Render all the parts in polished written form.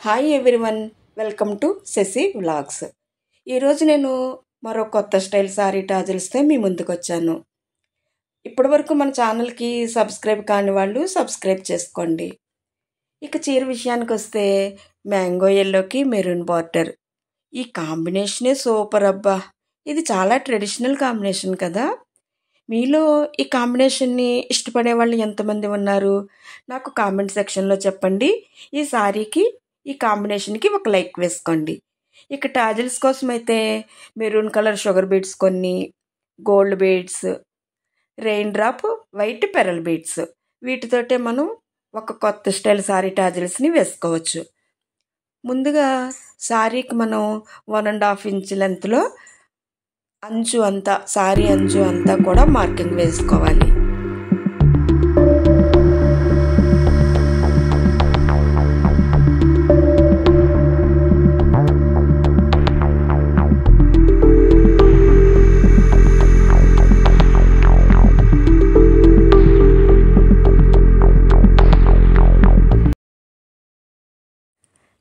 Hi everyone, welcome to Shashi vlogs. ఈరోజు నేను మరో కొత్త స్టైల్ సారీ టాజిల్స్తో మీ ముందుకు వచ్చాను. ఇప్పటి వరకు మన ఛానల్కి సబ్స్క్రైబ్ కాని వాళ్ళు సబ్స్క్రైబ్ చేసుకోండి. ఇక చీర విషయానికి వస్తే మ్యాంగో ఎల్లోకి మెరూన్ బార్డర్, ఈ కాంబినేషనే సూపర్ అబ్బా. ఇది చాలా ట్రెడిషనల్ కాంబినేషన్ కదా. మీలో ఈ కాంబినేషన్ని ఇష్టపడే వాళ్ళు ఎంతమంది ఉన్నారు నాకు కామెంట్ సెక్షన్లో చెప్పండి. ఈ సారీకి ఈ కాంబినేషన్కి ఒక లైక్ వేసుకోండి. ఇక టాజిల్స్ కోసం అయితే మెరూన్ కలర్ షుగర్ బీడ్స్ కొన్ని, gold beads, raindrop white pearl beads, వీటితోటే మనం ఒక కొత్త స్టైల్ సారీ టాజిల్స్ని వేసుకోవచ్చు. ముందుగా సారీకి మనం 1.5 ఇంచ్ లెంత్లో అంచు అంతా, సారీ అంచు అంతా కూడా మార్కింగ్ వేసుకోవాలి.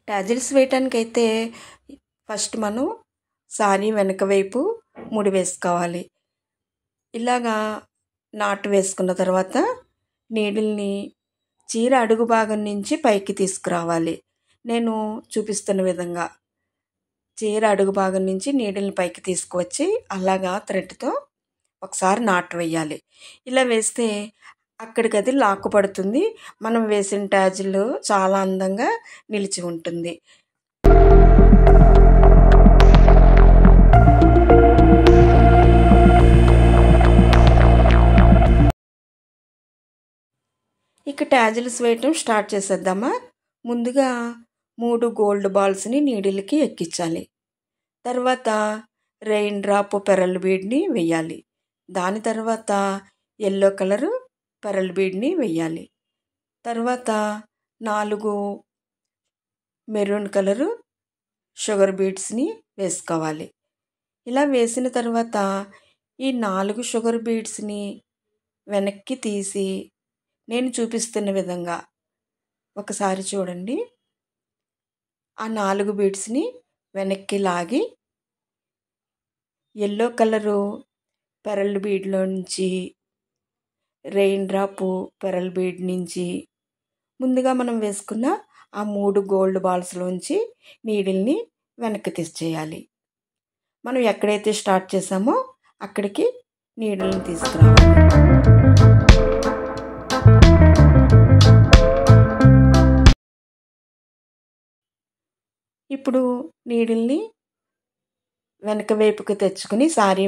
టాజిల్స్ వేయటానికైతే ఫస్ట్ మనం సారీ వెనక వైపు ముడి వేసుకోవాలి. ఇలాగా నాటు వేసుకున్న తర్వాత నీడిల్ని చీర అడుగు భాగం నుంచి పైకి తీసుకురావాలి. నేను చూపిస్తున్న విధంగా చీర అడుగు భాగం నుంచి నీడిల్ని పైకి తీసుకువచ్చి అలాగా థ్రెడ్తో ఒకసారి నాటు వేయాలి. ఇలా వేస్తే అక్కడికి అది లాక్కు పడుతుంది. మనం వేసిన టాజిల్ చాలా అందంగా నిలిచి ఉంటుంది. ఇక టాజిల్స్ వేయటం స్టార్ట్ చేసేద్దామా. ముందుగా 3 గోల్డ్ బాల్స్ని నీడిల్కి ఎక్కించాలి. తర్వాత రెయిన్ డ్రాప్ పెరల్ బీడ్ని వేయాలి. దాని తర్వాత ఎల్లో కలరు పెరల్ బీడ్ని వేయాలి. తర్వాత 4 మెరూన్ కలరు షుగర్ బీడ్స్ని వేసుకోవాలి. ఇలా వేసిన తర్వాత ఈ 4 షుగర్ బీడ్స్ని వెనక్కి తీసి నేను చూపిస్తున్న విధంగా ఒకసారి చూడండి. ఆ 4 బీడ్స్ని వెనక్కి లాగి ఎల్లో కలరు పెరల్ బీడ్లో నుంచి, రెయిన్ డ్రాప్ పెరల్ బీడ్ నుంచి ముందుగా మనం వేసుకున్న ఆ 3 గోల్డ్ బాల్స్లోంచి నీడిల్ని వెనక్కి తీసేయాలి. మనం ఎక్కడైతే స్టార్ట్ చేసామో అక్కడికి నీడిల్ని తీసుకురావాలి. ఇప్పుడు నీడిల్ని వెనక వైపుకి తెచ్చుకుని, సారీ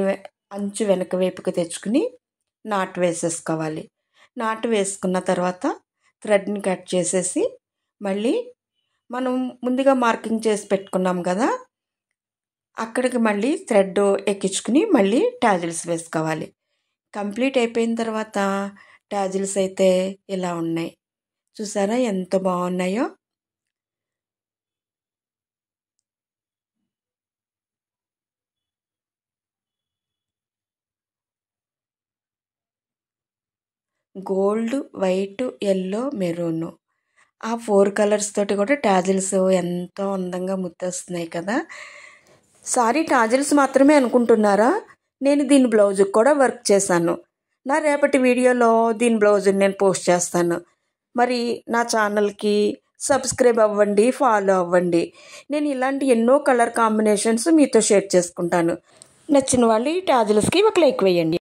అంచు వెనక వైపుకి తెచ్చుకుని నాటు వేసేసుకోవాలి. నాటు వేసుకున్న తర్వాత థ్రెడ్ని కట్ చేసేసి మళ్ళీ మనం ముందుగా మార్కింగ్ చేసి పెట్టుకున్నాం కదా, అక్కడికి మళ్ళీ థ్రెడ్ ఎక్కించుకుని మళ్ళీ టాజిల్స్ వేసుకోవాలి. కంప్లీట్ అయిపోయిన తర్వాత టాజిల్స్ అయితే ఇలా ఉన్నాయి. చూసారా ఎంత బాగున్నాయో. గోల్డ్, వైట్, ఎల్లో, మెరూన్, ఆ 4 కలర్స్ తోటి కూడా టాజిల్స్ ఎంతో అందంగా ముద్దొస్తున్నాయి కదా. సారీ టాజిల్స్ మాత్రమే అనుకుంటున్నారా? నేను దీని బ్లౌజ్కి కూడా వర్క్ చేశాను. నా రేపటి వీడియోలో దీని బ్లౌజ్ని నేను పోస్ట్ చేస్తాను. మరి నా ఛానల్కి సబ్స్క్రైబ్ అవ్వండి, ఫాలో అవ్వండి. నేను ఇలాంటి ఎన్నో కలర్ కాంబినేషన్స్ మీతో షేర్ చేసుకుంటాను. నచ్చిన వాళ్ళు ఈ టాజిల్స్కి ఒక లైక్ వేయండి.